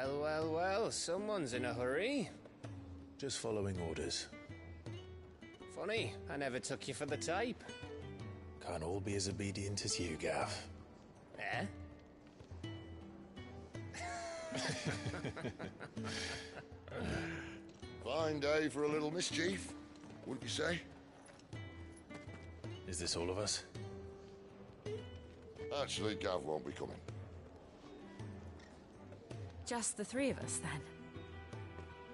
Well, well, well, someone's in a hurry. Just following orders. Funny, I never took you for the type. Can't all be as obedient as you, Gav. Eh? Fine day for a little mischief, wouldn't you say? Is this all of us? Actually, Gav won't be coming. Just the three of us, then?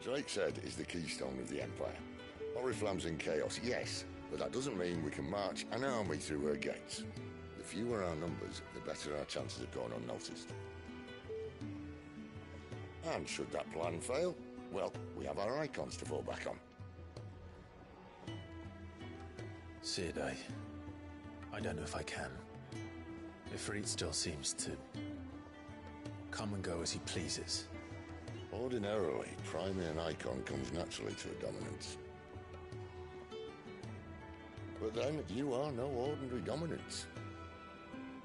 Drake said is the keystone of the Empire. Oriflamme's in chaos, yes, but that doesn't mean we can march an army through her gates. The fewer our numbers, the better our chances of going unnoticed. And should that plan fail, well, we have our icons to fall back on. Sid, I don't know if I can. Ifrit still seems to come and go as he pleases. Ordinarily, priming an icon comes naturally to a dominance. But then, you are no ordinary dominance.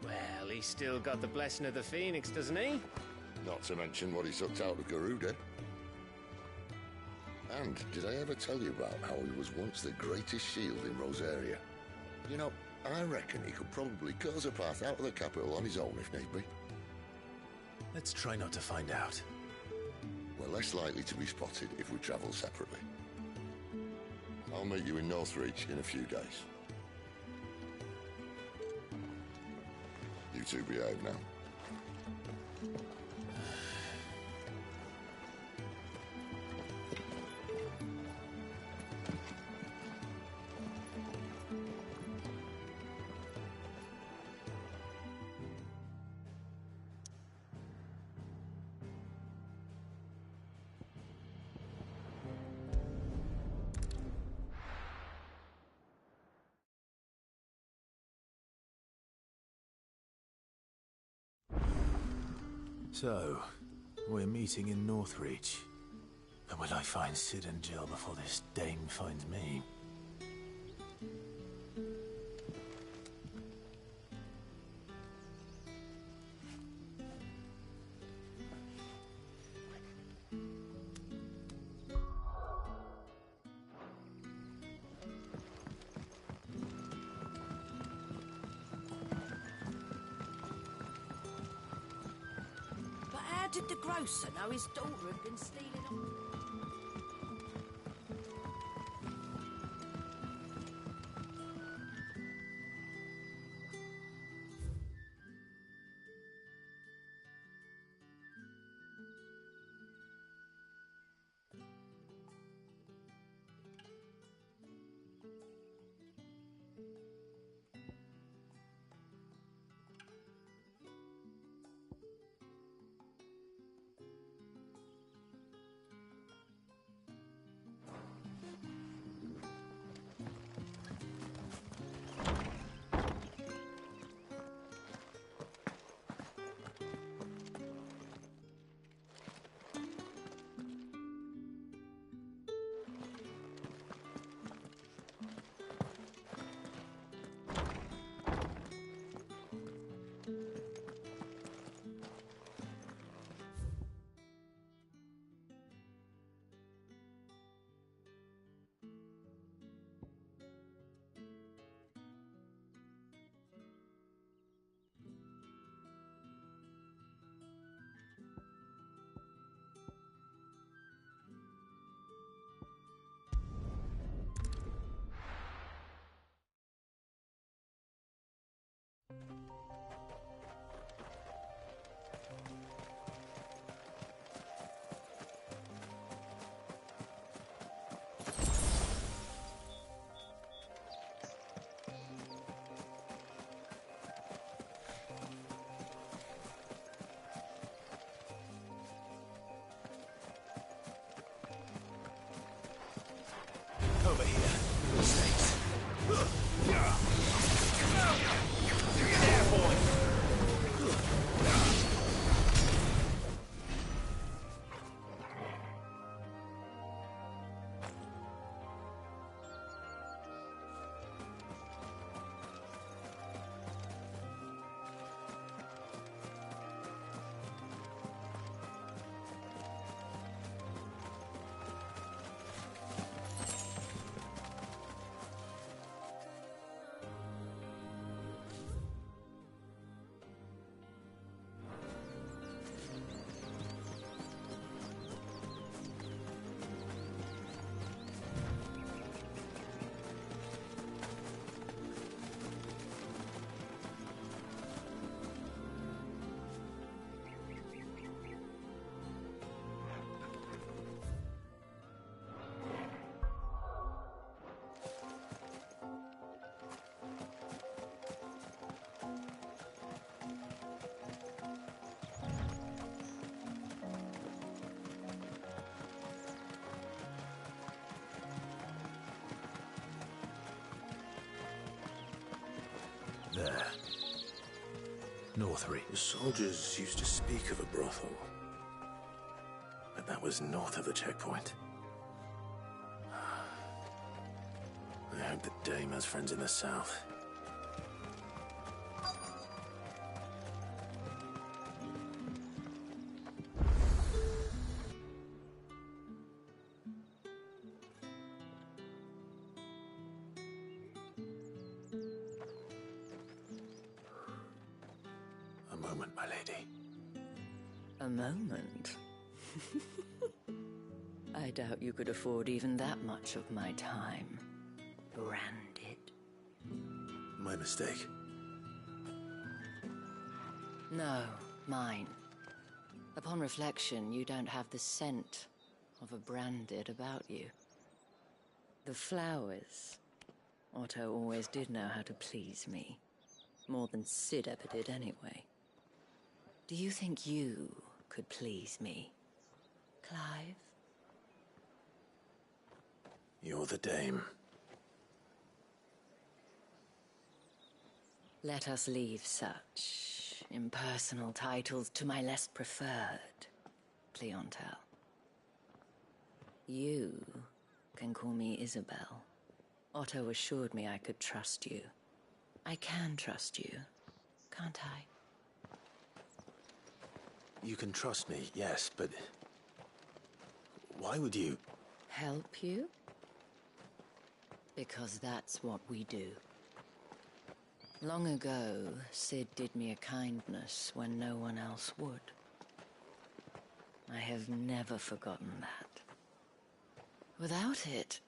Well, he's still got the blessing of the Phoenix, doesn't he? Not to mention what he sucked out of Garuda. And did I ever tell you about how he was once the greatest shield in Rosaria? You know, I reckon he could probably cause a path out of the capital on his own if need be. Let's try not to find out. We're less likely to be spotted if we travel separately. I'll meet you in Northreach in a few days. You two behave now. So, we're meeting in Northreach. But will I find Sid and Jill before this dame finds me? Did the grocer know his daughter had been stealing on... Over here. Snakes. There, boy! There. Northry. The soldiers used to speak of a brothel. But that was north of the checkpoint. I hope the dame has friends in the south. A moment, my lady. A moment? I doubt you could afford even that much of my time. Branded. My mistake. No, mine. Upon reflection, you don't have the scent of a branded about you. The flowers. Otto always did know how to please me. More than Sid ever did anyway. Do you think you could please me, Clive? You're the dame. Let us leave such impersonal titles to my less preferred clientele. You can call me Isabel. Otto assured me I could trust you. I can trust you, can't I? You can trust me, yes, but... why would you... Help you? Because that's what we do. Long ago, Sid did me a kindness when no one else would. I have never forgotten that. Without it,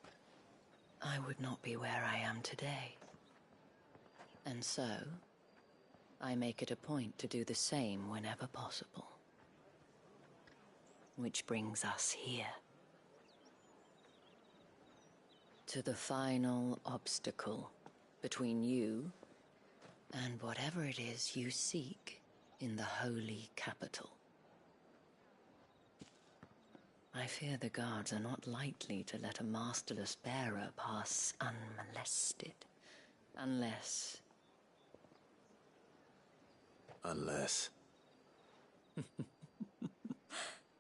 I would not be where I am today. And so, I make it a point to do the same whenever possible. Which brings us here. To the final obstacle between you and whatever it is you seek in the holy capital. I fear the guards are not likely to let a masterless bearer pass unmolested. Unless... Unless...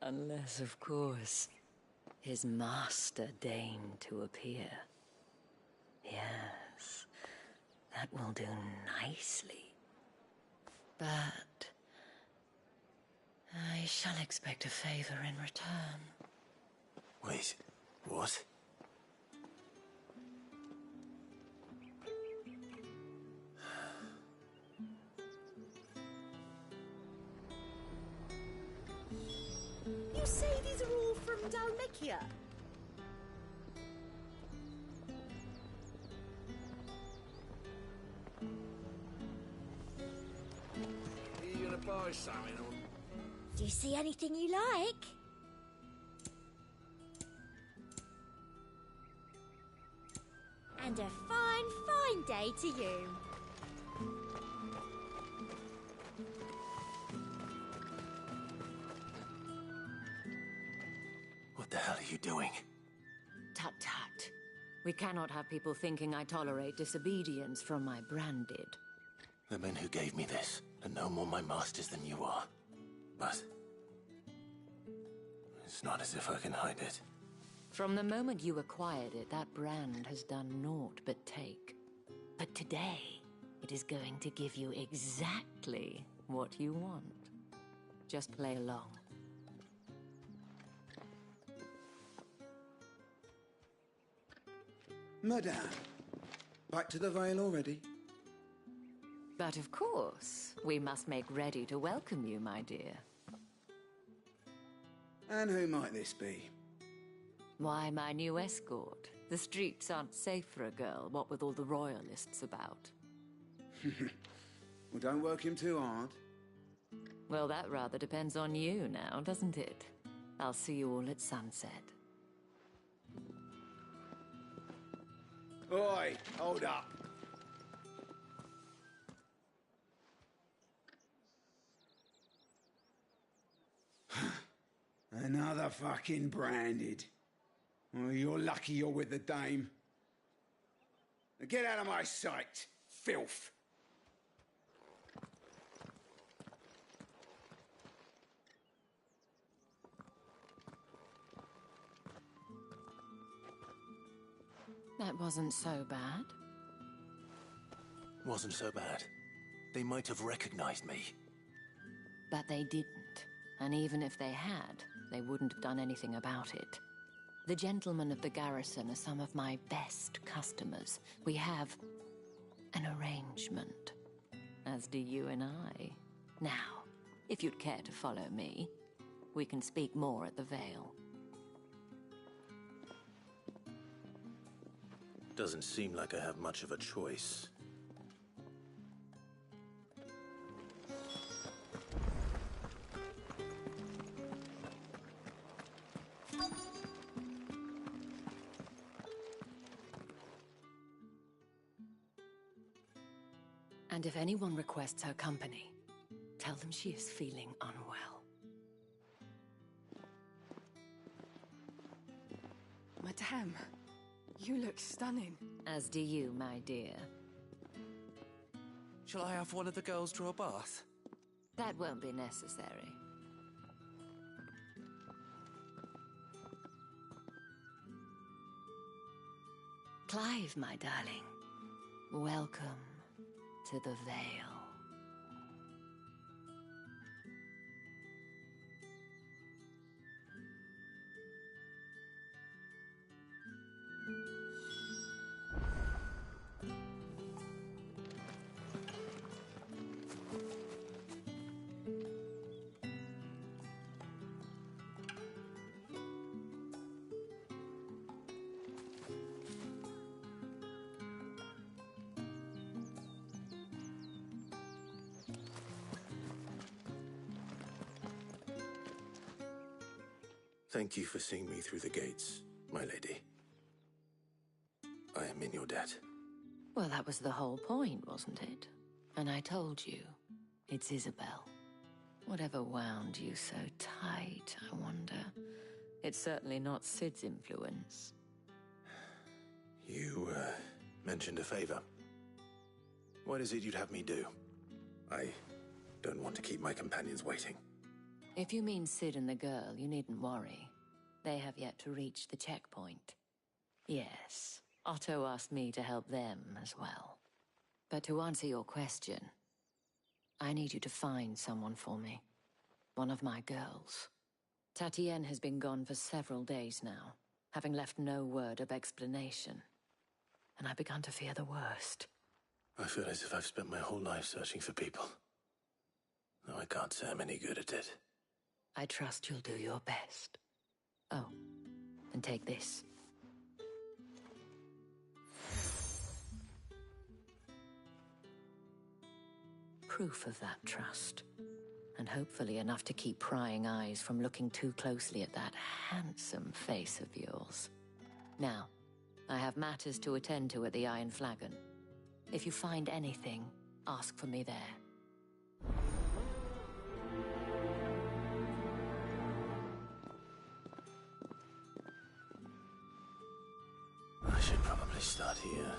Unless, of course, his master deigned to appear. Yes, that will do nicely. But... I shall expect a favor in return. Wait, what? You say these are all from Dalmekia? Are you gonna buy something or... Do you see anything you like? And a fine, fine day to you. What the hell are you doing? Tut tut. We cannot have people thinking I tolerate disobedience from my branded. The men who gave me this are no more my masters than you are. But... it's not as if I can hide it. From the moment you acquired it, that brand has done naught but take. But today, it is going to give you exactly what you want. Just play along. Madame, back to the Vale already? But of course, we must make ready to welcome you, my dear. And who might this be? Why, my new escort. The streets aren't safe for a girl, what with all the royalists about. Well, don't work him too hard. Well, that rather depends on you now, doesn't it? I'll see you all at sunset. Oi, hold up. Another fucking branded. Oh, you're lucky you're with the dame. Now get out of my sight, filth. That wasn't so bad. Wasn't so bad. They might have recognized me. But they didn't. And even if they had, they wouldn't have done anything about it. The gentlemen of the garrison are some of my best customers. We have an arrangement, as do you and I. Now, if you'd care to follow me, we can speak more at the Vale. Doesn't seem like I have much of a choice. And if anyone requests her company, tell them she is feeling unwell. Madame, you look stunning. As do you, my dear. Shall I have one of the girls draw a bath? That won't be necessary. Clive, my darling. Welcome to the Vale. Thank you for seeing me through the gates, my lady. I am in your debt. Well, that was the whole point, wasn't it? And I told you, it's Isabel. Whatever wound you so tight, I wonder. It's certainly not Sid's influence. You, mentioned a favor. What is it you'd have me do? I don't want to keep my companions waiting. If you mean Sid and the girl, you needn't worry. They have yet to reach the checkpoint. Yes, Otto asked me to help them as well. But to answer your question, I need you to find someone for me. One of my girls. Tatienne has been gone for several days now, having left no word of explanation. And I've begun to fear the worst. I feel as if I've spent my whole life searching for people. Though I can't say I'm any good at it. I trust you'll do your best. Oh, and take this. Proof of that trust. And hopefully enough to keep prying eyes from looking too closely at that handsome face of yours. Now, I have matters to attend to at the Iron Flagon. If you find anything, ask for me there. I should probably start here.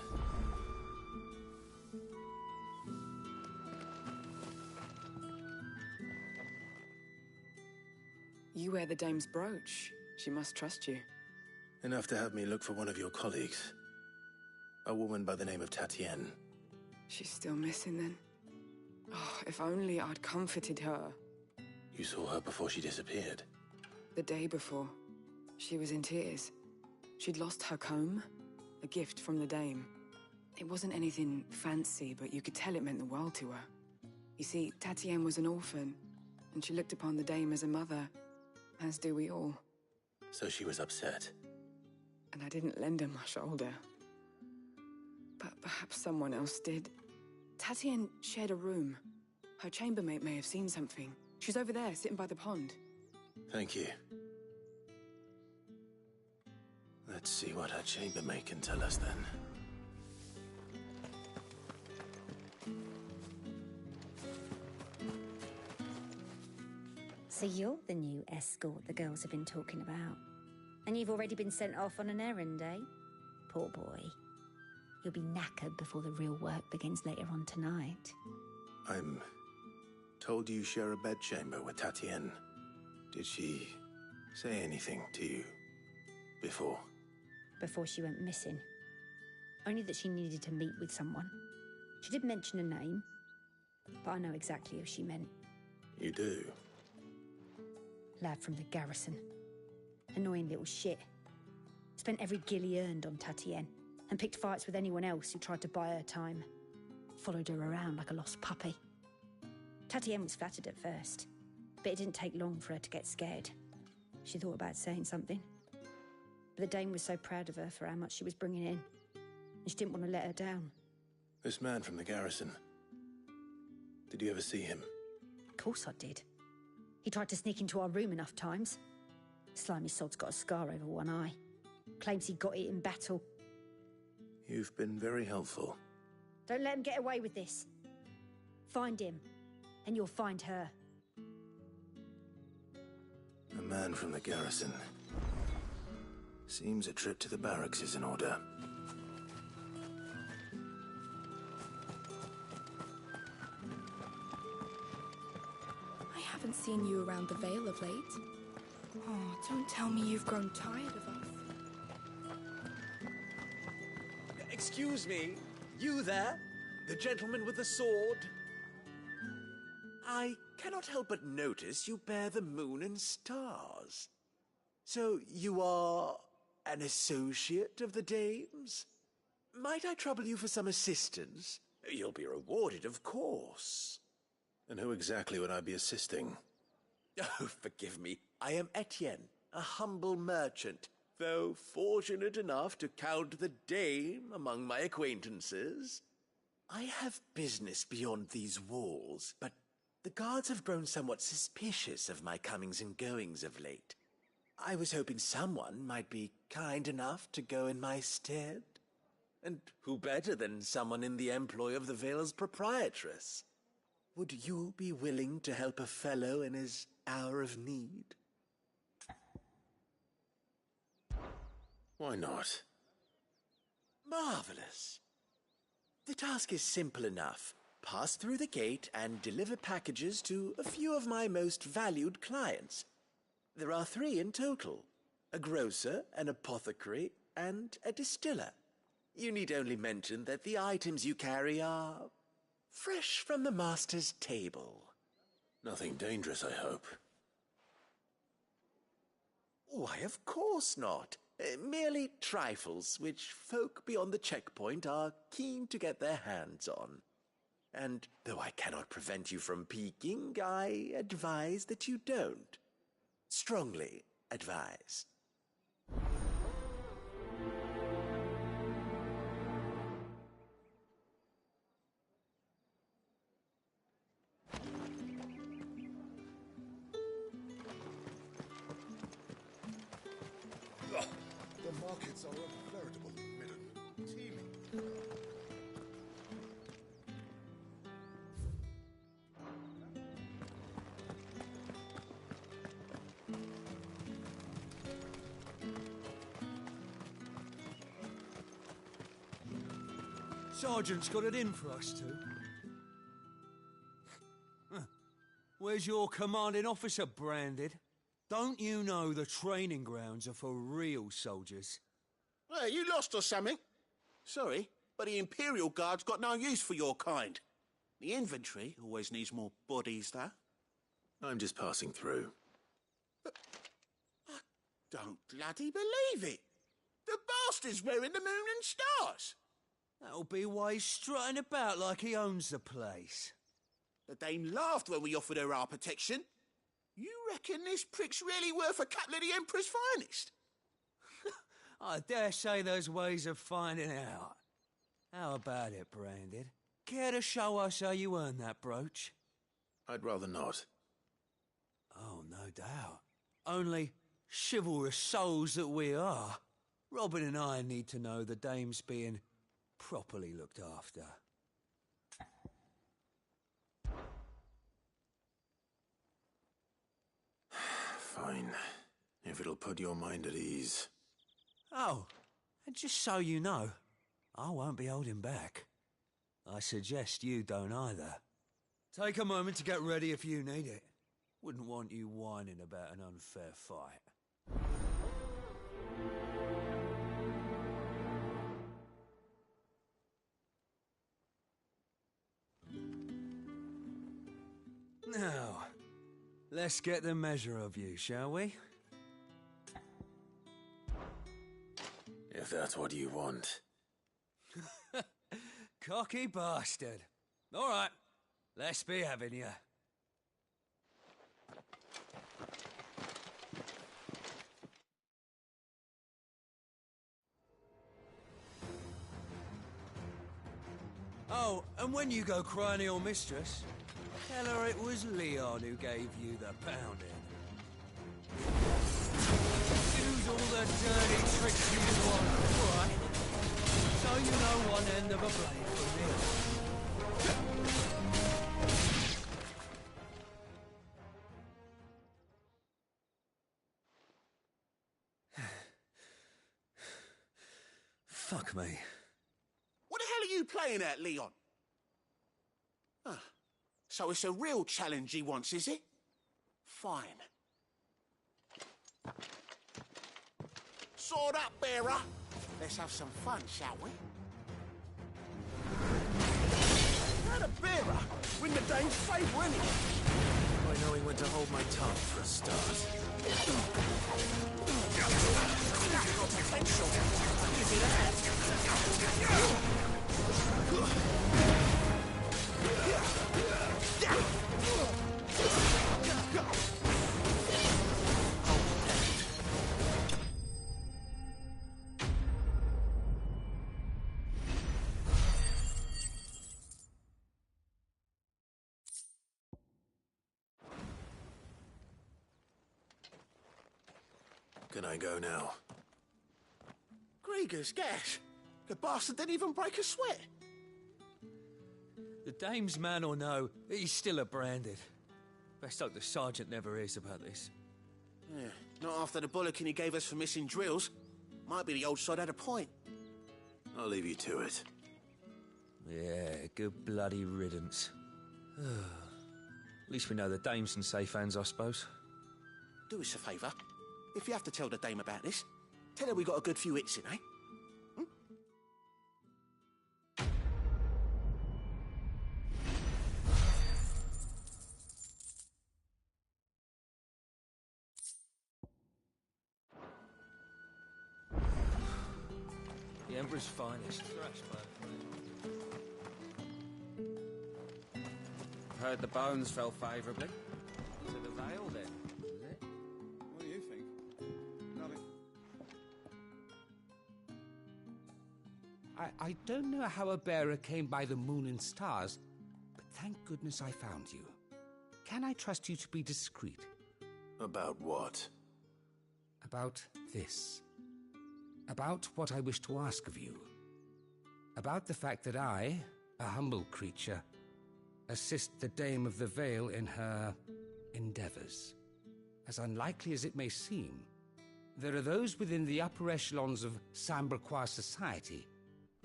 You wear the dame's brooch. She must trust you. Enough to have me look for one of your colleagues. A woman by the name of Tatienne. She's still missing then. Oh, if only I'd comforted her. You saw her before she disappeared. The day before. She was in tears. She'd lost her comb, a gift from the dame. It wasn't anything fancy, but you could tell it meant the world to her. You see, Tatienne was an orphan, and she looked upon the dame as a mother, as do we all. So she was upset. And I didn't lend her my shoulder. But perhaps someone else did. Tatienne shared a room. Her chambermaid may have seen something. She's over there, sitting by the pond. Thank you. Let's see what her chambermaid can tell us then. So you're the new escort the girls have been talking about. And you've already been sent off on an errand, eh? Poor boy. You'll be knackered before the real work begins later on tonight. I'm told you share a bedchamber with Tatienne. Did she say anything to you before? Before she went missing. only that she needed to meet with someone. She did mention a name, but I know exactly who she meant. You do? Lad from the garrison. Annoying little shit. Spent every guil he earned on Tatienne, and picked fights with anyone else who tried to buy her time. Followed her around like a lost puppy. Tatienne was flattered at first, but it didn't take long for her to get scared. She thought about saying something. But the Dame was so proud of her for how much she was bringing in, and she didn't want to let her down. This man from the garrison. Did you ever see him? Of course I did. He tried to sneak into our room enough times. Slimy sod's got a scar over one eye. Claims he got it in battle. You've been very helpful. Don't let him get away with this. Find him, and you'll find her. A man from the garrison. Seems a trip to the barracks is in order. I haven't seen you around the Vale of late. Oh, don't tell me you've grown tired of us. Excuse me, you there? The gentleman with the sword? I cannot help but notice you bear the moon and stars. So you are an associate of the Dame's? Might I trouble you for some assistance? You'll be rewarded, of course. And who exactly would I be assisting? Oh, forgive me. I am Etienne, a humble merchant, though fortunate enough to count the Dame among my acquaintances. I have business beyond these walls, but the guards have grown somewhat suspicious of my comings and goings of late. I was hoping someone might be kind enough to go in my stead. And who better than someone in the employ of the Vale's proprietress? Would you be willing to help a fellow in his hour of need? Why not? Marvelous. The task is simple enough. Pass through the gate and deliver packages to a few of my most valued clients. There are 3 in total: a grocer, an apothecary, and a distiller. You need only mention that the items you carry are fresh from the master's table. Nothing dangerous, I hope. Why, of course not. Merely trifles which folk beyond the checkpoint are keen to get their hands on. And though I cannot prevent you from peeking, I advise that you don't. Strongly advise. The markets are a veritable midden, teeming. Sergeant's got it in for us two. Where's your commanding officer branded? Don't you know the training grounds are for real soldiers? Well, you lost or something? Sorry, but the Imperial Guard's got no use for your kind. The infantry always needs more bodies, though. I'm just passing through. But I don't bloody believe it. The bastard's wearing the moon and stars. That'll be why he's strutting about like he owns the place. The Dame laughed when we offered her our protection. You reckon this prick's really worth a couple of the Emperor's finest? I dare say there's ways of finding out. How about it, Branded? Care to show us how you earned that brooch? I'd rather not. Oh, no doubt. Only chivalrous souls that we are, Robin and I need to know the Dame's being properly looked after. Fine. If it'll put your mind at ease. Oh, and just so you know, I won't be holding back. I suggest you don't either. Take a moment to get ready if you need it. Wouldn't want you whining about an unfair fight. Now, let's get the measure of you, shall we? If that's what you want. Cocky bastard. All right, let's be having you. Oh, and when you go crying to your mistress, tell her it was Leon who gave you the pounding. Use all the dirty tricks you want, all right? So you know one end of a blade from the other. Fuck me. What the hell are you playing at, Leon? Ah, so it's a real challenge he wants, is it? Fine. Sword up, bearer. Let's have some fun, shall we? Not a bearer. Win the dame's favour, innit? I know he went to hold my tongue for a start. You've got potential. Give it that. Can I go now? Grieger's gas. The bastard didn't even break a sweat. The dame's man or no, he's still a branded. Best hope the sergeant never hears about this. Yeah, not after the bollocking he gave us for missing drills. Might be the old sod had a point. I'll leave you to it. Yeah, good bloody riddance. At least we know the dame's in safe hands, I suppose. Do us a favour. If you have to tell the dame about this, tell her we got a good few hits in, eh? The Emperor's finest. Heard the bones fell favourably. To the Vale, then, is it? What do you think? Nothing. I don't know how a bearer came by the moon and stars, but thank goodness I found you. Can I trust you to be discreet? About what? About this. About what I wish to ask of you. About the fact that I, a humble creature, assist the Dame of the Vale in her endeavours. As unlikely as it may seem, there are those within the upper echelons of Samberquois society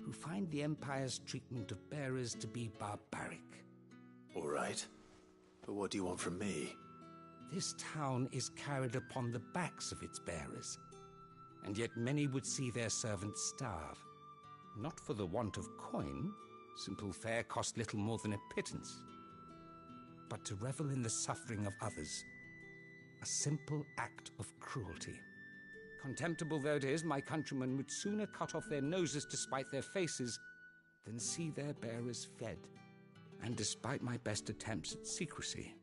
who find the Empire's treatment of bearers to be barbaric. All right. But what do you want from me? This town is carried upon the backs of its bearers, and yet many would see their servants starve. Not for the want of coin, simple fare cost little more than a pittance, but to revel in the suffering of others, a simple act of cruelty. Contemptible though it is, my countrymen would sooner cut off their noses to spite their faces than see their bearers fed. And despite my best attempts at secrecy,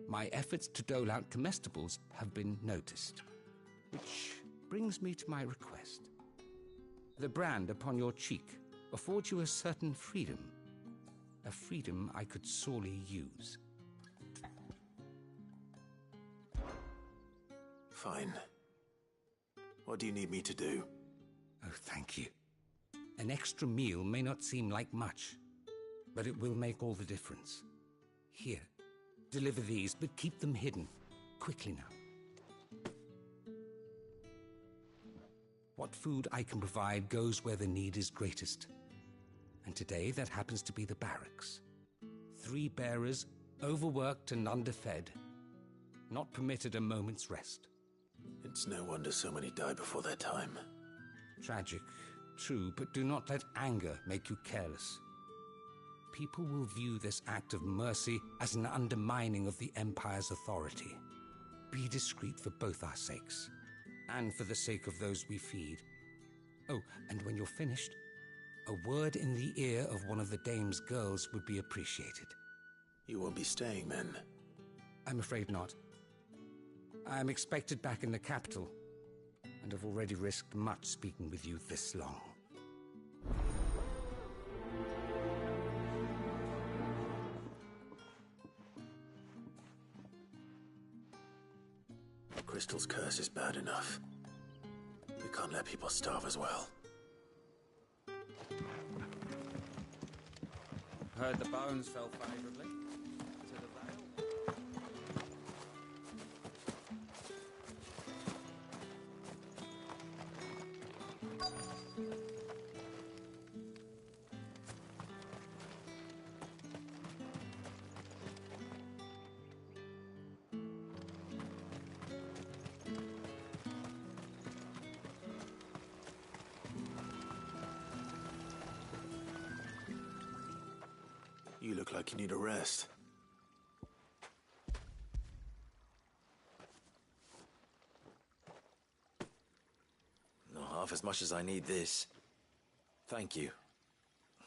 my efforts to dole out comestibles have been noticed. Which brings me to my request. The brand upon your cheek affords you a certain freedom. A freedom I could sorely use. Fine. What do you need me to do? Oh, thank you. An extra meal may not seem like much, but it will make all the difference. Here, deliver these, but keep them hidden. Quickly now. What food I can provide goes where the need is greatest. And today that happens to be the barracks. 3 bearers, overworked and underfed, not permitted a moment's rest. It's no wonder so many die before their time. Tragic, true, but do not let anger make you careless. people will view this act of mercy as an undermining of the Empire's authority. Be discreet for both our sakes, and for the sake of those we feed. Oh, and when you're finished, a word in the ear of one of the dame's girls would be appreciated. You won't be staying, then? I'm afraid not. I'm expected back in the capital, and have already risked much speaking with you this long. Crystal's curse is bad enough. We can't let people starve as well. Heard the bones fell favourably to the Vale. You look like you need a rest. Not half as much as I need this. Thank you.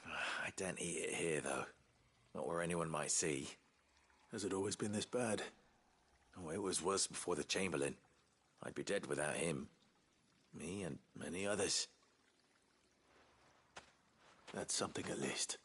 I don't eat it here, though. Not where anyone might see. Has it always been this bad? Oh, it was worse before the Chamberlain. I'd be dead without him. Me and many others. That's something at least.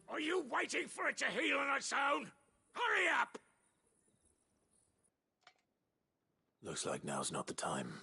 Are you waiting for it to heal on its own? Hurry up! Looks like now's not the time.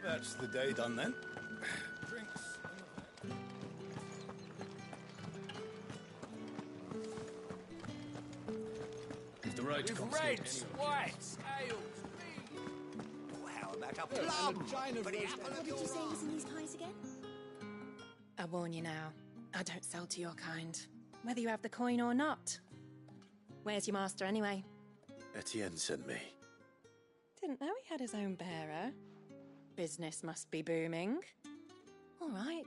That's the day done then. Drinks. If the road With reds, whites, ales, beans. How about a plum? For the apple What of did your you say was in eye? these pies again? I warn you now, I don't sell to your kind, whether you have the coin or not. Where's your master anyway? Etienne sent me. Didn't know he had his own bearer. Business must be booming. All right,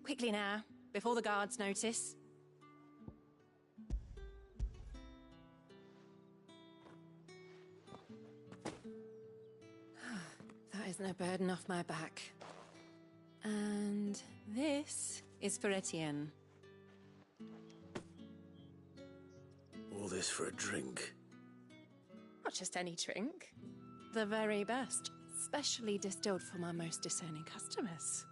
quickly now, before the guards notice. That isn't a burden off my back. And this is for Etienne. All this for a drink. Not just any drink. The very best. Specially distilled for my most discerning customers.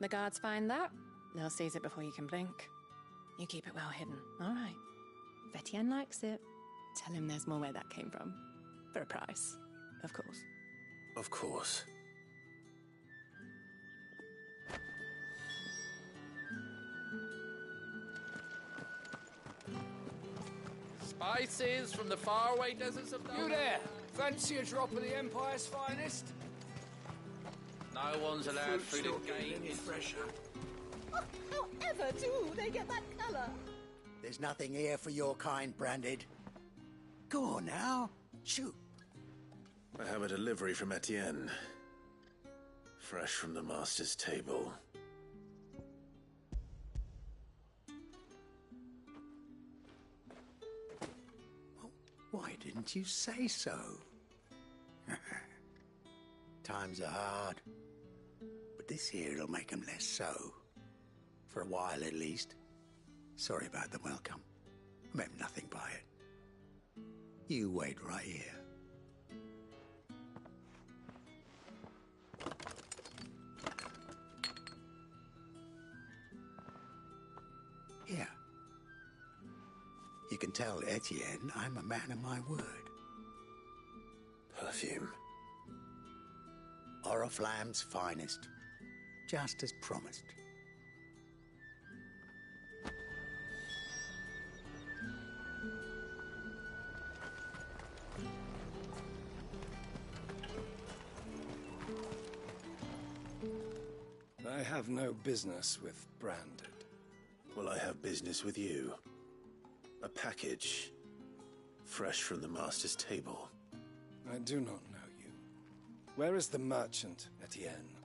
The guards find that, they'll seize it before you can blink. You keep it well hidden, all right? If Etienne likes it, tell him there's more where that came from. For a price, of course. Of course. Spices from the faraway deserts of You there! Fancy a drop of the Empire's finest? No one's allowed food at gate. Any fresher? Oh, however do they get that colour? There's nothing here for your kind, Branded. Go on now. Shoot. I have a delivery from Etienne. Fresh from the master's table. Why didn't you say so? Times are hard. But this here'll make 'em less so. For a while, at least. Sorry about the welcome. Meant nothing by it. You wait right here. can tell Etienne I'm a man of my word. Perfume. Oriflamme's finest. Just as promised. I have no business with Branded. Well, I have business with you. A package. Fresh from the Master's table. I do not know you. Where is the merchant, Etienne?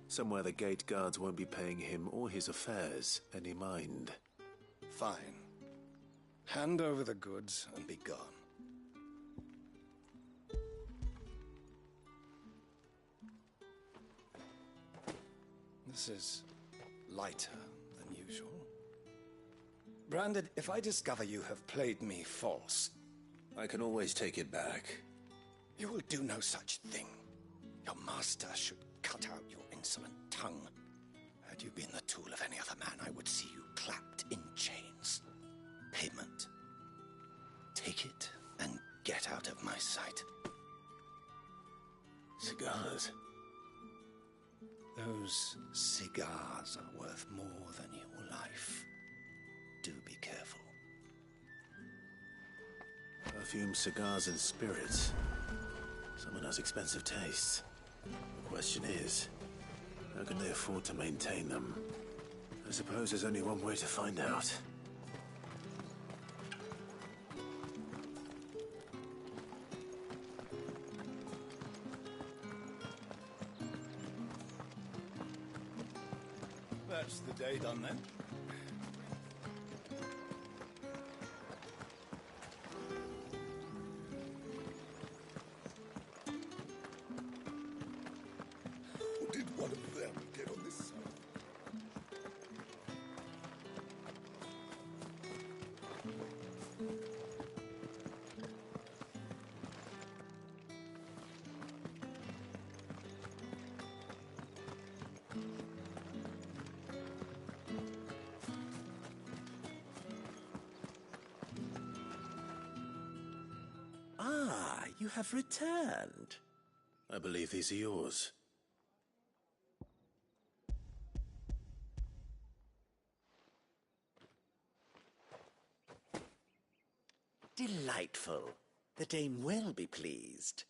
Somewhere the gate guards won't be paying him or his affairs any mind. Fine. Hand over the goods and be gone. This is lighter than usual. Branded, if I discover you have played me false... I can always take it back. You will do no such thing. Your master should cut out your insolent tongue. Had you been the tool of any other man, I would see you clapped in chains. Payment. Take it and get out of my sight. Cigars. Those cigars are worth more than your life. Do be careful. Perfume, cigars, and spirits. Someone has expensive tastes. The question is, how can they afford to maintain them? I suppose there's only one way to find out. That's the day done then. Did one of them get on this side? Ah, you have returned. I believe these are yours. Delightful. The dame will be pleased.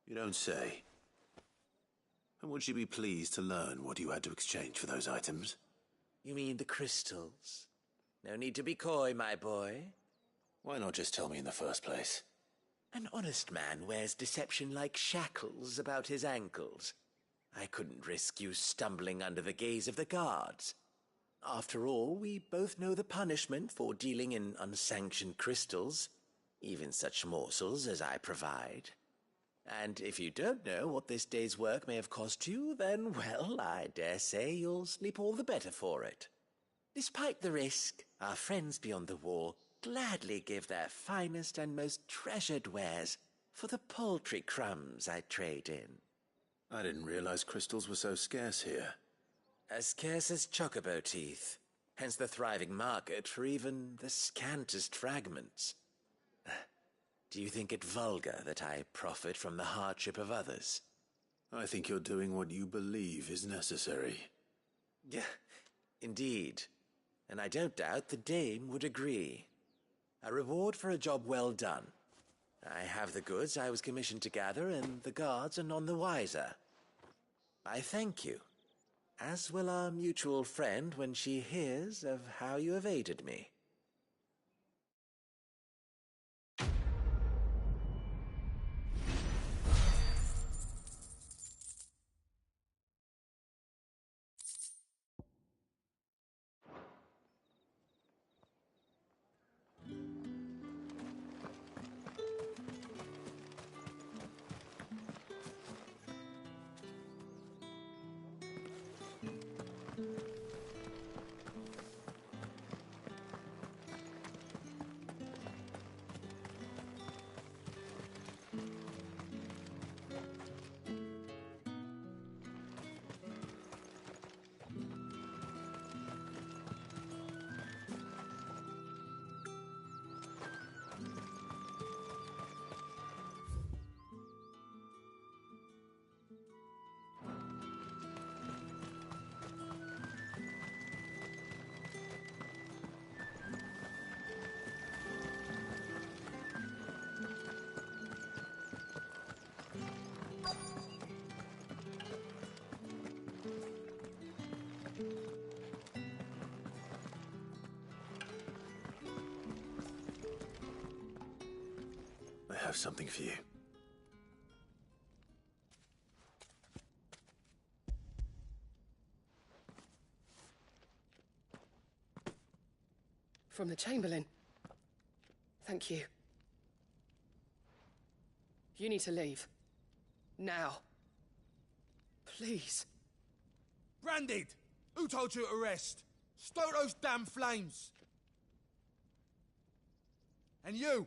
You don't say. And would she be pleased to learn what you had to exchange for those items? You mean the crystals? No need to be coy, my boy. Why not just tell me in the first place? An honest man wears deception like shackles about his ankles. I couldn't risk you stumbling under the gaze of the guards. After all, we both know the punishment for dealing in unsanctioned crystals, even such morsels as I provide. And if you don't know what this day's work may have cost you, then, well, I dare say you'll sleep all the better for it. Despite the risk, our friends beyond the wall gladly give their finest and most treasured wares for the paltry crumbs I trade in. I didn't realize crystals were so scarce here. As scarce as chocobo teeth, hence the thriving market for even the scantest fragments. Do you think it vulgar that I profit from the hardship of others? I think you're doing what you believe is necessary. Yeah, indeed. And I don't doubt the dame would agree. A reward for a job well done. I have the goods I was commissioned to gather, and the guards are none the wiser. I thank you, as will our mutual friend when she hears of how you have aided me. have something for you. From the Chamberlain. Thank you. You need to leave. Now. Please. Branded! Who told you to rest? Stoke those damn flames! And you!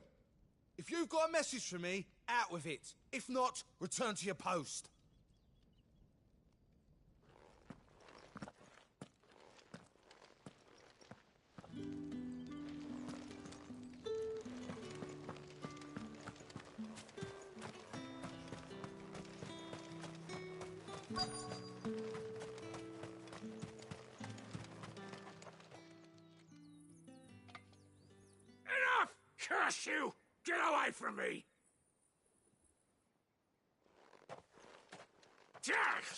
If you've got a message for me, out with it. If not, return to your post. Enough! Curse you! Get away from me!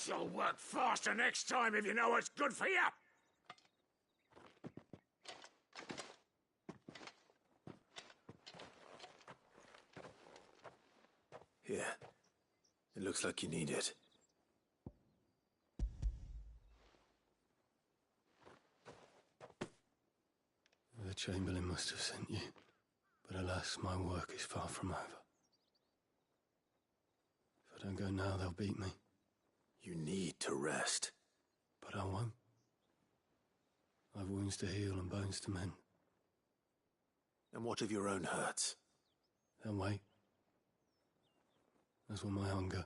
You'll work faster next time if you know what's good for you! Here. It looks like you need it. The Chamberlain must have sent you, but alas, my work is far from over. If I don't go now, they'll beat me. You need to rest. But I won't. I've wounds to heal and bones to mend. And what of your own hurts? They'll wait. As will my hunger.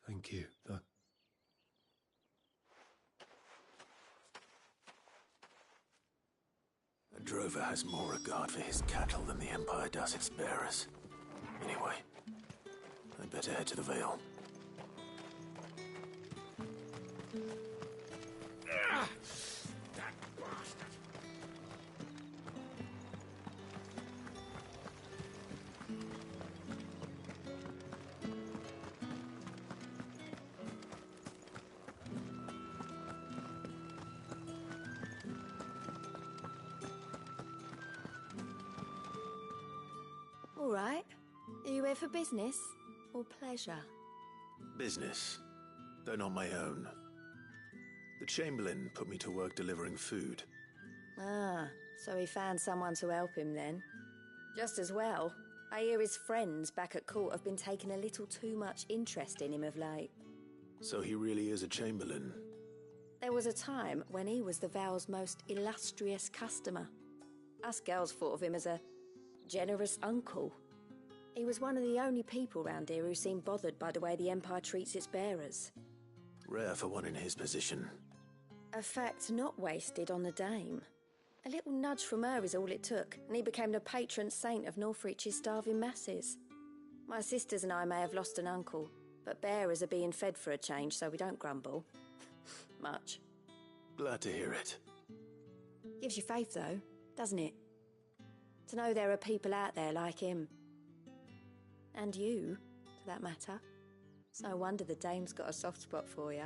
Thank you, though. A drover has more regard for his cattle than the Empire does its bearers. Anyway, I'd better head to the Vale. That bastard! All right. Are you here for business or pleasure? Business, though not my own. The Chamberlain put me to work delivering food. Ah, so he found someone to help him then. Just as well. I hear his friends back at court have been taking a little too much interest in him of late. So he really is a Chamberlain. There was a time when he was the Vale's most illustrious customer. Us girls thought of him as a generous uncle. He was one of the only people round here who seemed bothered by the way the Empire treats its bearers. Rare for one in his position. A fact not wasted on the Dame. A little nudge from her is all it took, and he became the patron saint of Northreach's starving masses. My sisters and I may have lost an uncle, but bearers are being fed for a change, so we don't grumble. Much. Glad to hear it. Gives you faith, though, doesn't it? To know there are people out there like him. And you, for that matter. It's no wonder the Dame's got a soft spot for you.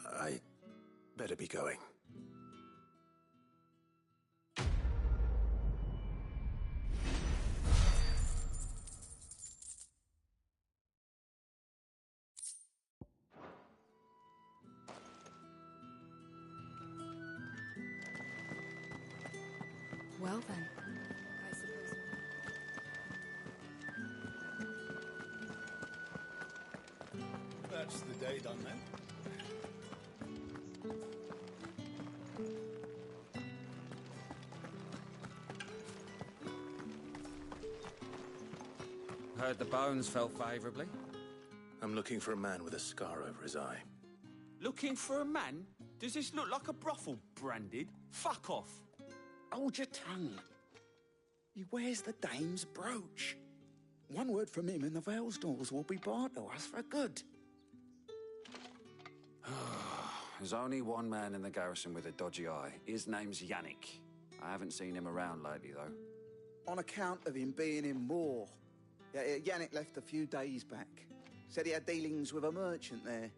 I better be going. Well then, I suppose... That's the day done then. Heard the bones fell favourably. I'm looking for a man with a scar over his eye. Looking for a man? Does this look like a brothel, Branded? Fuck off. Hold your tongue. He wears the Dame's brooch. One word from him and the Vale's doors will be barred to us for good. There's only one man in the garrison with a dodgy eye. His name's Yannick. I haven't seen him around lately, though. On account of him being in war. Yannick left a few days back. Said he had dealings with a merchant there.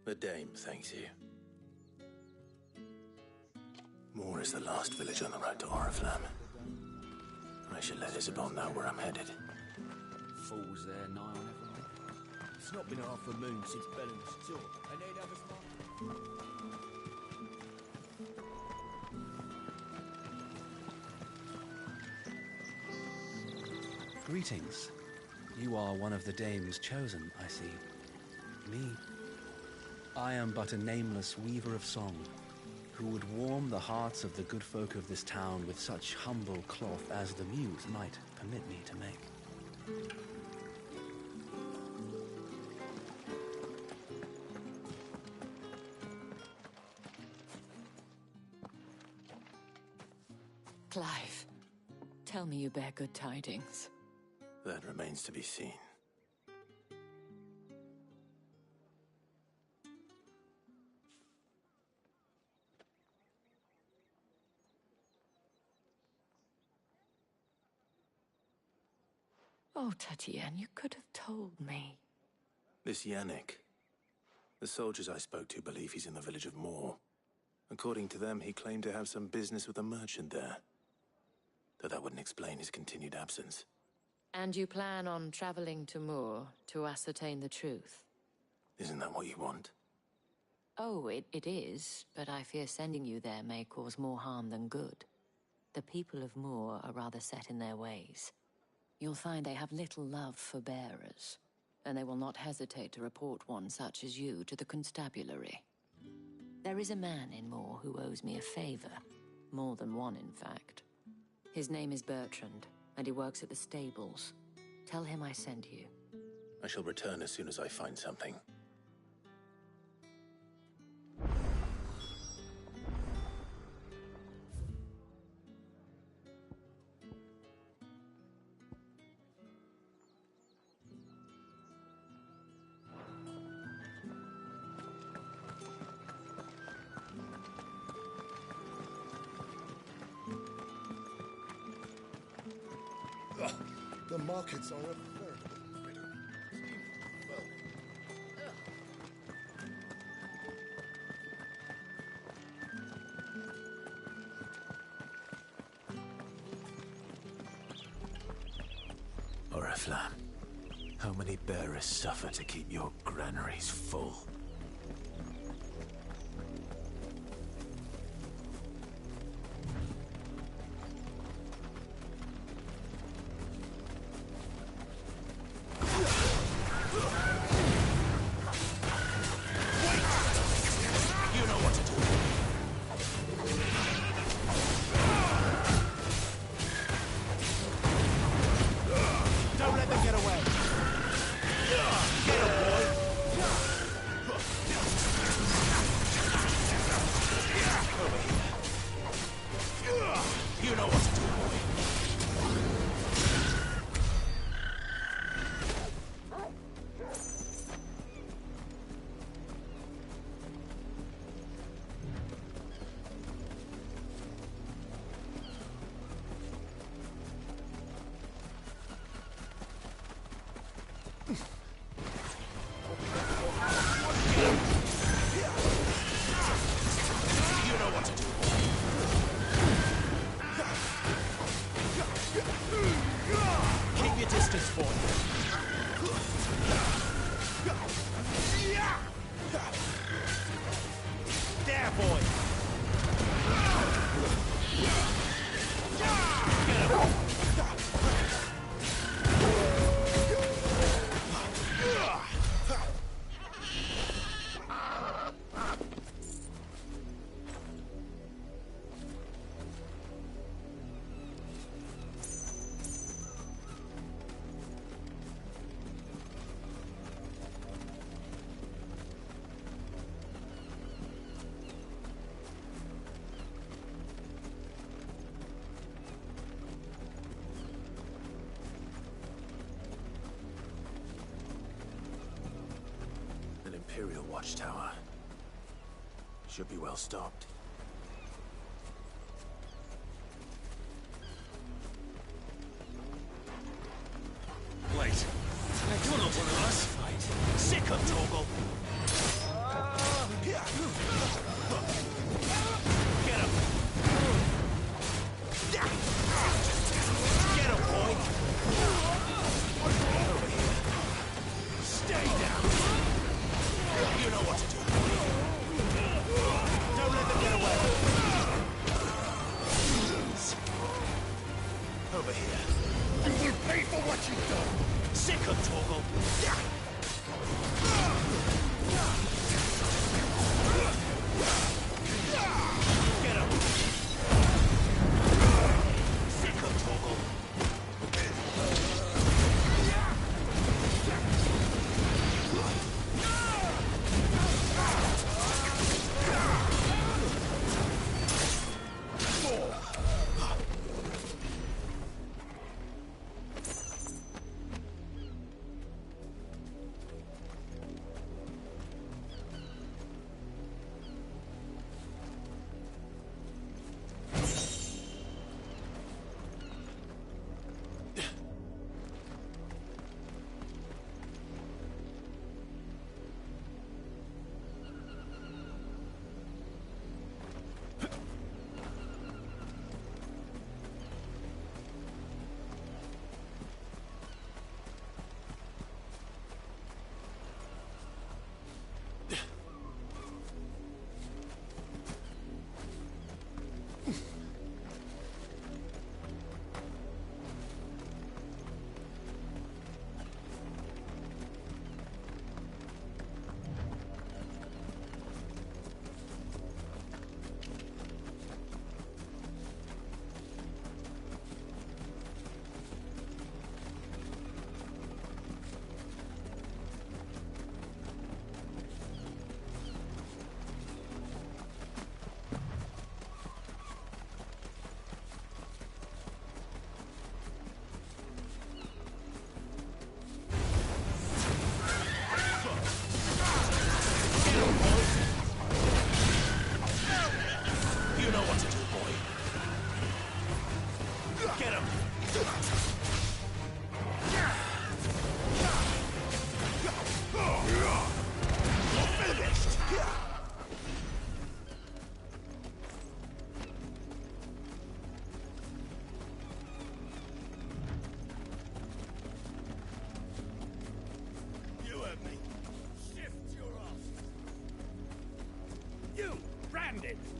The Dame thanks you. Moor is the last village on the road to Oriflamme. I should let Isabel know where I'm headed. Falls there nigh on everyone. It's not been half a moon since Bellen's tour, and they'd have us... Greetings. You are one of the dames chosen, I see. Me? I am but a nameless weaver of song, who would warm the hearts of the good folk of this town with such humble cloth as the muse might permit me to make. Clive, tell me you bear good tidings. That remains to be seen. Oh, Tatienne, you could have told me. This Yannick. The soldiers I spoke to believe he's in the village of Moor. According to them, he claimed to have some business with a merchant there. Though that wouldn't explain his continued absence. And you plan on traveling to Moor to ascertain the truth? Isn't that what you want? Oh, it is, but I fear sending you there may cause more harm than good. The people of Moor are rather set in their ways. You'll find they have little love for bearers, and they will not hesitate to report one such as you to the constabulary. There is a man in Moor who owes me a favor. More than one, in fact. His name is Bertrand, and he works at the stables. Tell him I sent you. I shall return as soon as I find something. The markets are a third. Oriflamme, how many bearers suffer to keep your granaries full? Imperial watchtower. Should be well stocked. Wait. You're not one of us. Fight. Sick of Toggle. Get up. Get Stay down! You know what to do. Don't let them get away. Over here. You will pay for what you've done. Sick of Torgal. Get him. Sick of Torgal.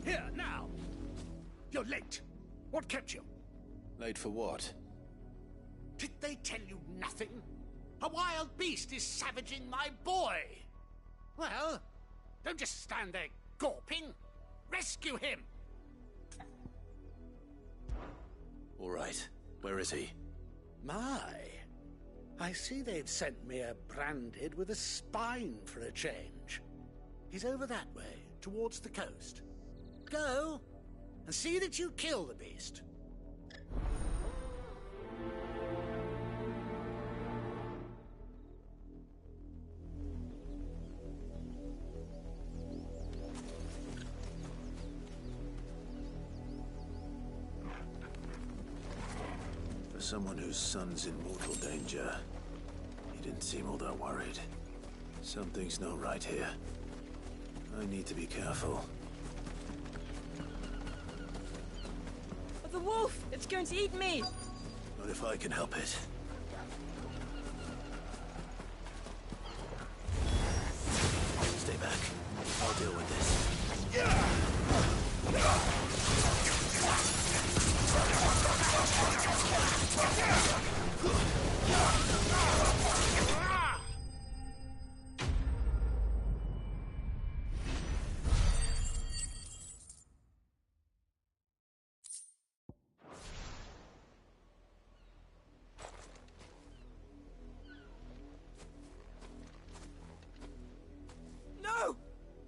Here, now! You're late. What kept you? Late for what? Did they tell you nothing? A wild beast is savaging my boy! Well, don't just stand there gawping. Rescue him! All right. Where is he? My. I see they've sent me a branded with a spine for a change. He's over that way, towards the coast. Go, and see that you kill the beast. For someone whose son's in mortal danger, he didn't seem all that worried. Something's not right here. I need to be careful. The wolf! It's going to eat me! Not if I can help it. Stay back. I'll deal with this.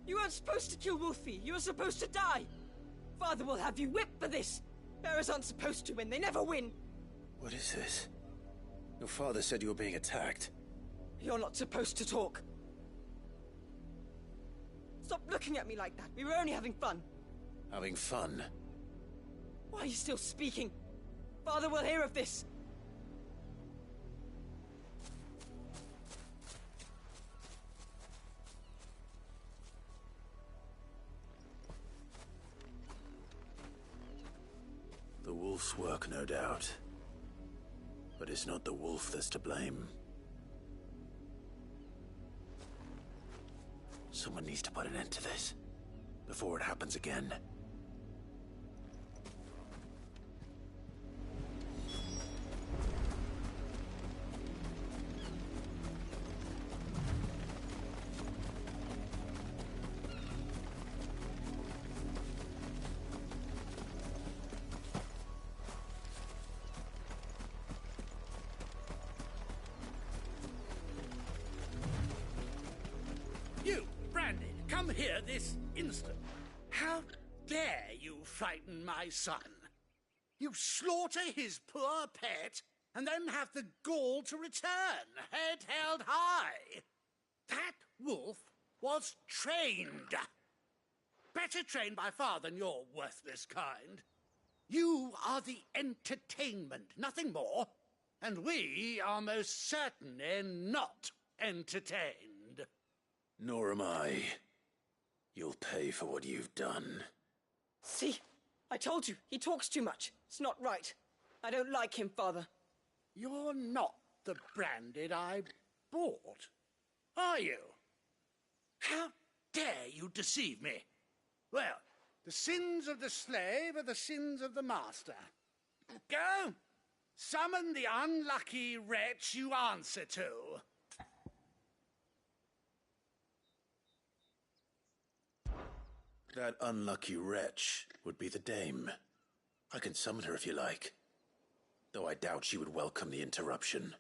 You weren't supposed to kill Wolfie. You were supposed to die. Father will have you whipped for this. Bearers aren't supposed to win. They never win. What is this? Your father said you were being attacked. You're not supposed to talk. Stop looking at me like that. We were only having fun. Having fun? Why are you still speaking? Father will hear of this. The wolf's work, no doubt. But it's not the wolf that's to blame. Someone needs to put an end to this before it happens again. Come here this instant. How dare you frighten my son? You slaughter his poor pet, and then have the gall to return, head held high. That wolf was trained. Better trained by far than your worthless kind. You are the entertainment, nothing more. And we are most certainly not entertained. Nor am I. You'll pay for what you've done. See? I told you, he talks too much. It's not right. I don't like him, Father. You're not the branded I bought, are you? How dare you deceive me? Well, the sins of the slave are the sins of the master. Go, summon the unlucky wretch you answer to. That unlucky wretch would be the dame. I can summon her if you like. Though I doubt she would welcome the interruption.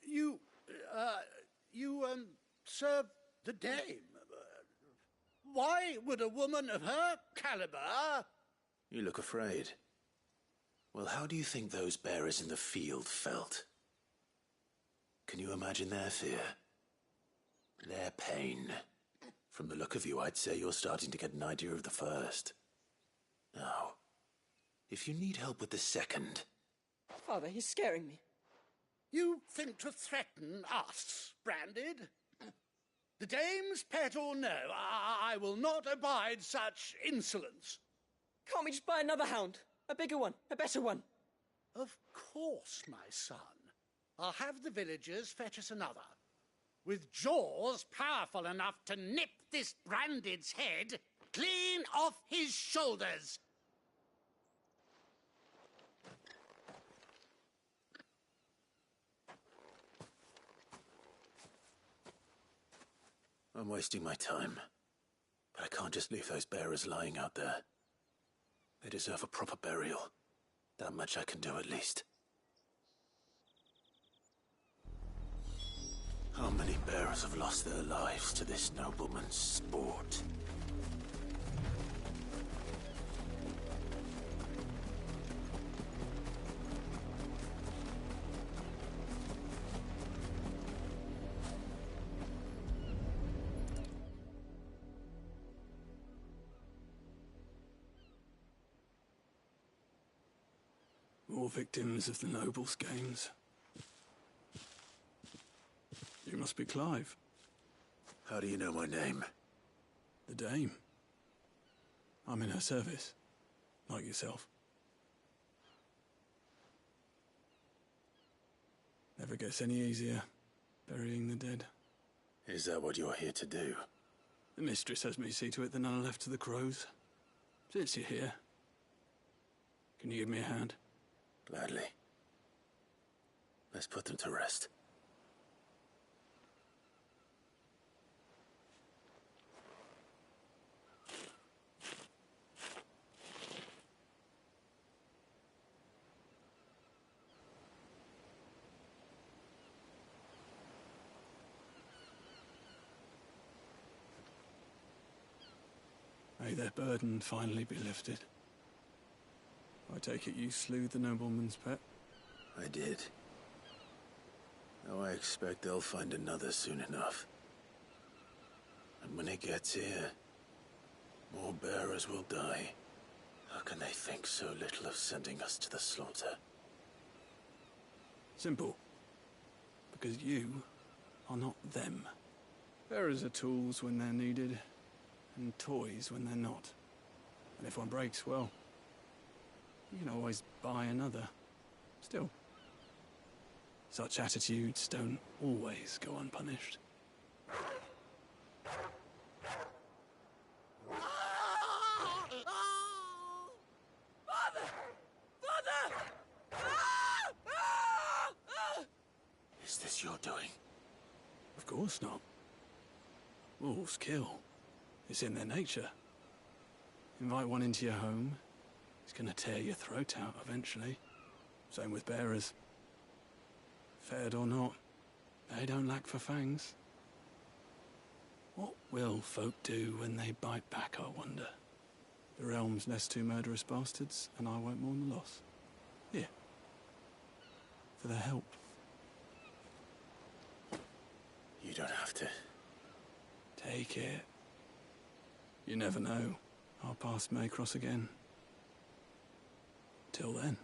You serve the dame. Why would a woman of her caliber... You look afraid. Well, how do you think those bearers in the field felt? Can you imagine their fear? Their pain? From the look of you, I'd say you're starting to get an idea of the first. Now, if you need help with the second... Father, he's scaring me. You think to threaten us, Branded? The dame's pet or no, I will not abide such insolence. Can't we just buy another hound? A bigger one, a better one. Of course, my son. I'll have the villagers fetch us another. With jaws powerful enough to nip this Branded's head clean off his shoulders. I'm wasting my time. But I can't just leave those bearers lying out there. They deserve a proper burial. That much I can do at least. How many bearers have lost their lives to this nobleman's sport? More victims of the nobles' games. You must be Clive. How do you know my name? The Dame. I'm in her service, like yourself. Never gets any easier, burying the dead. Is that what you're here to do? The mistress has me see to it that none are left to the crows. Since you're here, can you give me a hand? Gladly. Let's put them to rest. May their burden finally be lifted. I take it you slew the nobleman's pet? I did. Now I expect they'll find another soon enough. And when it gets here, more bearers will die. How can they think so little of sending us to the slaughter? Simple. Because you are not them. Bearers are tools when they're needed, and toys when they're not. And if one breaks, well, you can always buy another. Still, such attitudes don't always go unpunished. doing. Of course not. Wolves kill. It's in their nature. Invite one into your home, it's gonna tear your throat out eventually. Same with bearers. Fed or not, they don't lack for fangs. What will folk do when they bite back, I wonder? The realm's less two murderous bastards, and I won't mourn the loss. Here. For their help. You don't have to. Take it. You never know. Our paths may cross again. Till then.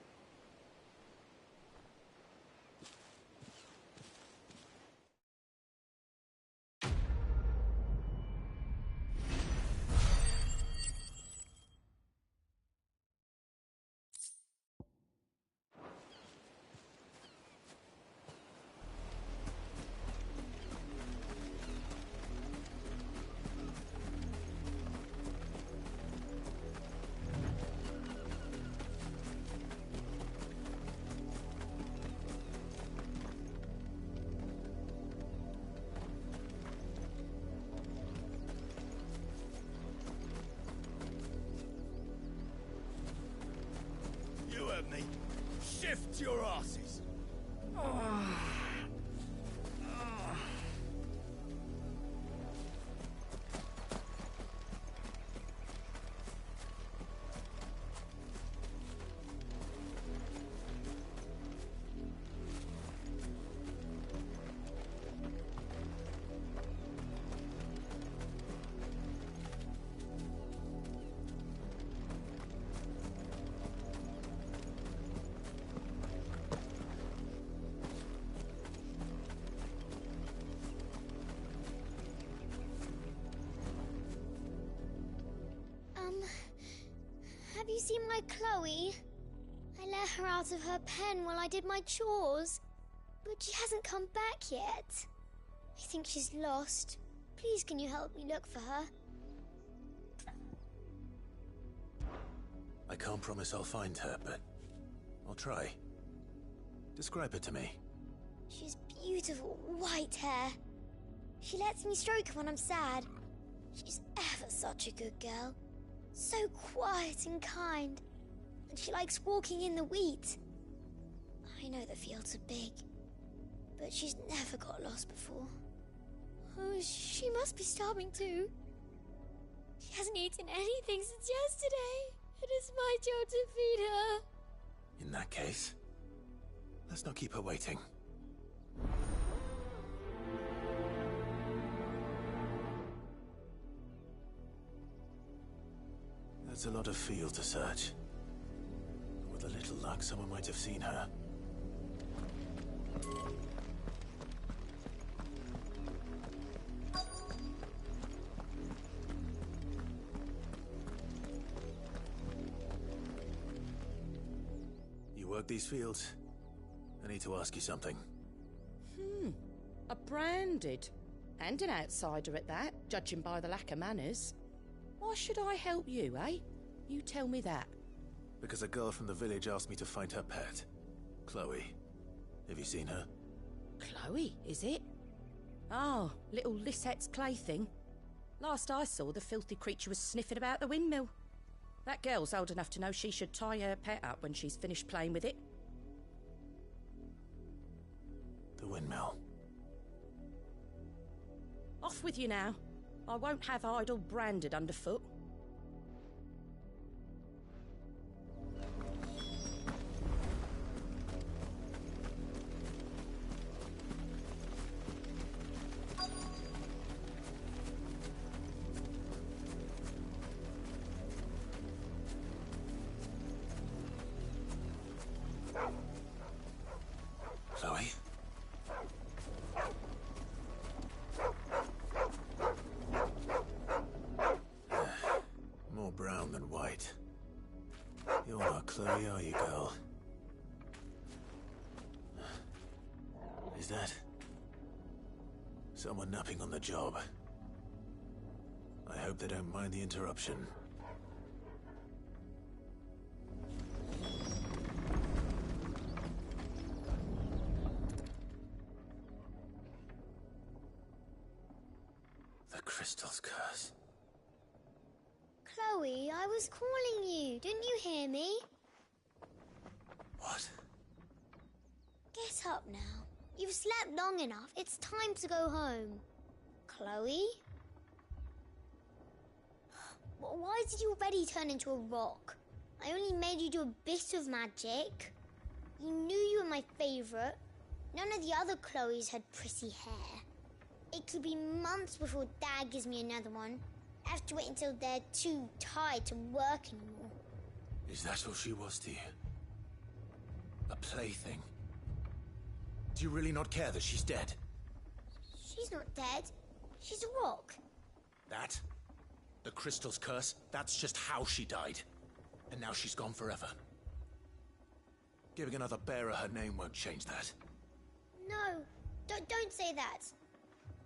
Me. Shift your asses. Have you seen my Chloe? I let her out of her pen while I did my chores, but she hasn't come back yet. I think she's lost. Please, can you help me look for her? I can't promise I'll find her, but I'll try. Describe her to me. She's beautiful white hair. She lets me stroke her when I'm sad. She's ever such a good girl. So quiet and kind. And she likes walking in the wheat. I know the fields are big, but she's never got lost before. Oh, she must be starving too. She hasn't eaten anything since yesterday. It is my job to feed her. In that case, let's not keep her waiting. That's a lot of field to search. With a little luck, someone might have seen her. You work these fields? I need to ask you something. A branded. And an outsider at that, judging by the lack of manners. Why should I help you, eh? You tell me that. Because a girl from the village asked me to find her pet, Chloe. Have you seen her? Chloe, is it? Oh, little Lisette's plaything. Last I saw, the filthy creature was sniffing about the windmill. That girl's old enough to know she should tie her pet up when she's finished playing with it. The windmill. Off with you now. I won't have idle branded underfoot. Chloe? More brown than white. You're not Chloe, are you, girl? Is that someone napping on the job? I hope they don't mind the interruption. The crystal's curse. Chloe, I was calling you. Didn't you hear me? What? Get up now. You've slept long enough. It's time to go home. Chloe? Why did you already turn into a rock? I only made you do a bit of magic. You knew you were my favourite. None of the other Chloes had pretty hair. It could be months before Dad gives me another one. I have to wait until they're too tired to work anymore. Is that all she was to you? A plaything? Do you really not care that she's dead? She's not dead. She's a rock. That? The crystal's curse? That's just how she died. And now she's gone forever. Giving another bearer her name won't change that. No, don't say that.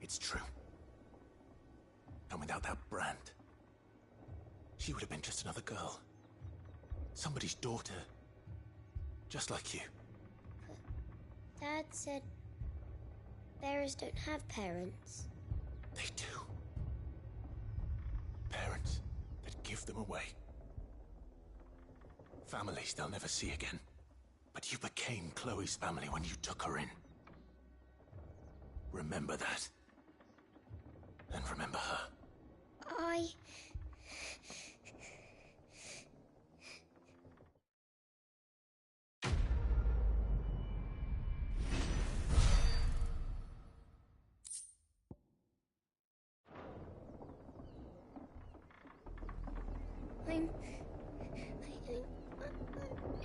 It's true. And without that brand, she would have been just another girl. Somebody's daughter. Just like you. But Dad said bearers don't have parents. They do. Parents that give them away. Families they'll never see again. But you became Chloe's family when you took her in. Remember that. And remember her.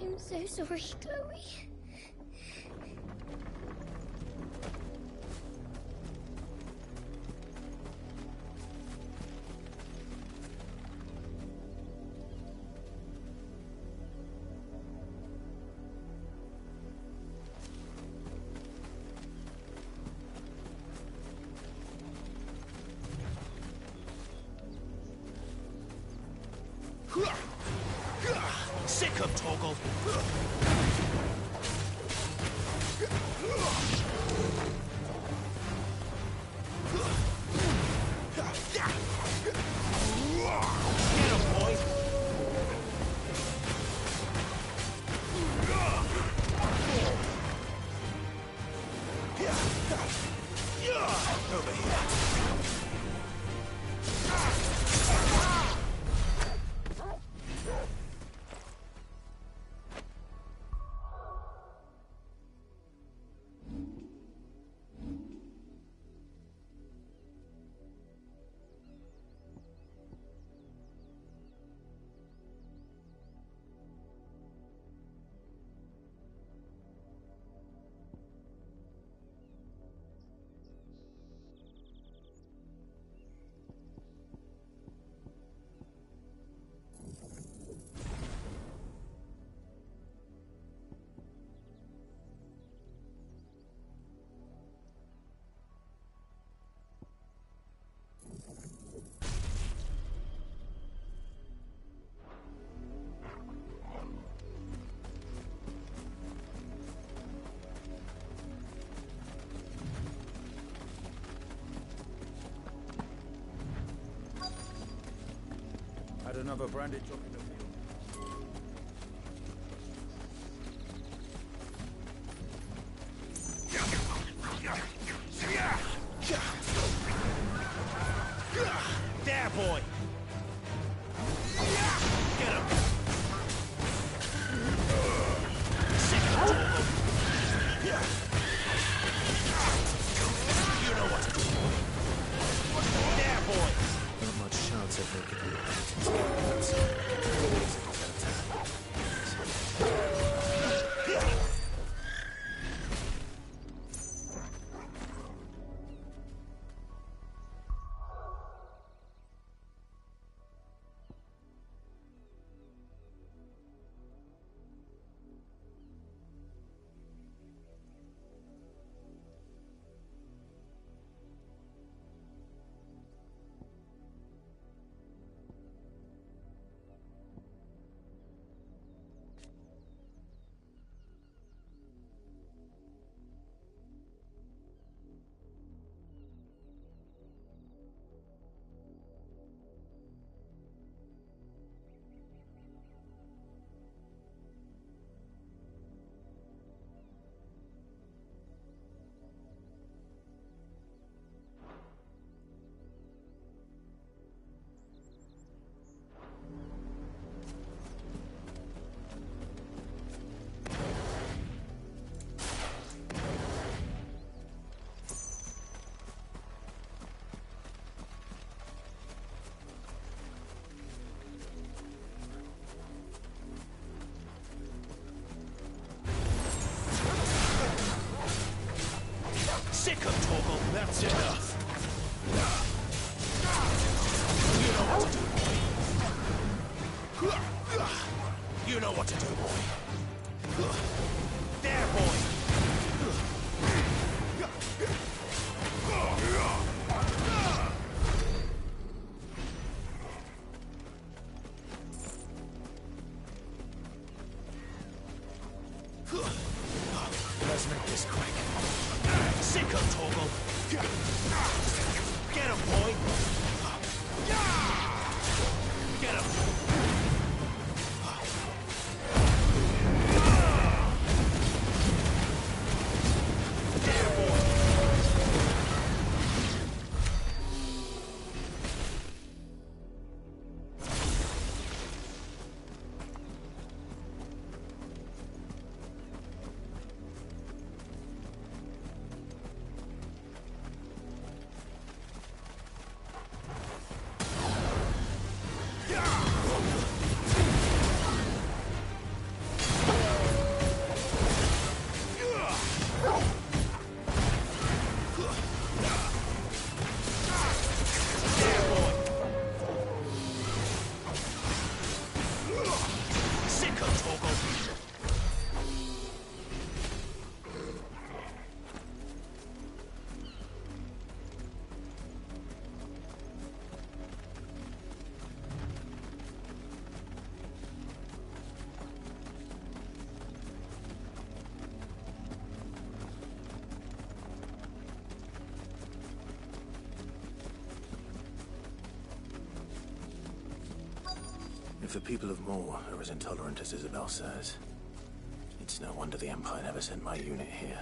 I'm so sorry, Chloe. Sick of Toggle! Get him, boy! Over here. Had another branded job in the field. There, boy! Get him! Sick of Toggle! You know what to do. There, boy! Not much chance of making the Titans get If the people of Moor are as intolerant as Isabel says, it's no wonder the Empire never sent my unit here.